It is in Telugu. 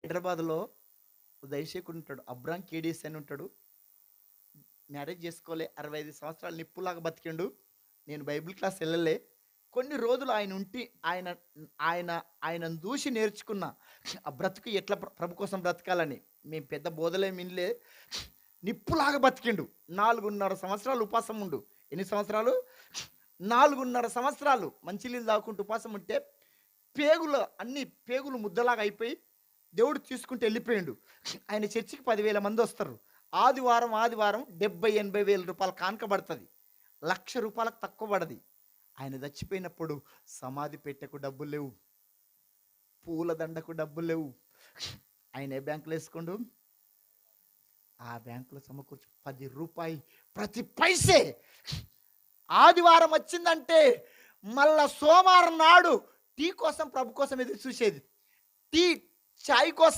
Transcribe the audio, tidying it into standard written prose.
హైదరాబాద్‌లో దైవసేవకుడు ఉంటాడు. అబ్రాం కేడీస్ అని ఉంటాడు. మ్యారేజ్ చేసుకోలే. 65 సంవత్సరాలు నిప్పులాగా బతికిండు. నేను బైబిల్ క్లాస్ ఎళ్ళలే. కొన్ని రోజులు ఆయన ఉంటి ఆయన ఆయన ఆయనను చూసి నేర్చుకున్న ఆ బ్రతుకు ఎట్లా ప్రభు కోసం బ్రతకాలని. మేము పెద్ద బోధలేమి ఇనలే. నిప్పులాగా బతికిండు. 4:30 సంవత్సరాలు ఉపాసం ఉండు. ఎన్ని సంవత్సరాలు? 4:30 సంవత్సరాలు మంచినీళ్ళు తాగుకుంటూ ఉపాసం ఉంటే అన్ని పేగులు ముద్దలాగా అయిపోయి దేవుడు తీసుకుంటూ వెళ్ళిపోయిండు. ఆయన చర్చికి 10,000 మందొస్తారు. ఆదివారం 70,000-80,000 రూపాయలు కానుక పడతది. రూ. 1,00,000 తక్కువ పడది. ఆయన చచ్చిపోయినప్పుడు సమాధి పెట్టెకు డబ్బులు లేవు. పూల దండకు డబ్బులు లేవు. ఆయన ఏ బ్యాంకులో ఏసుకుండు? ఆ బ్యాంకులో సమకూర్చి రూ. 10 ప్రతి పైసే. ఆదివారం వచ్చిందంటే మళ్ళా సోమవారం నాడు టీ కోసం ప్రభు కోసం ఎదురు చూసేది. టీ, చాయ్ కోసం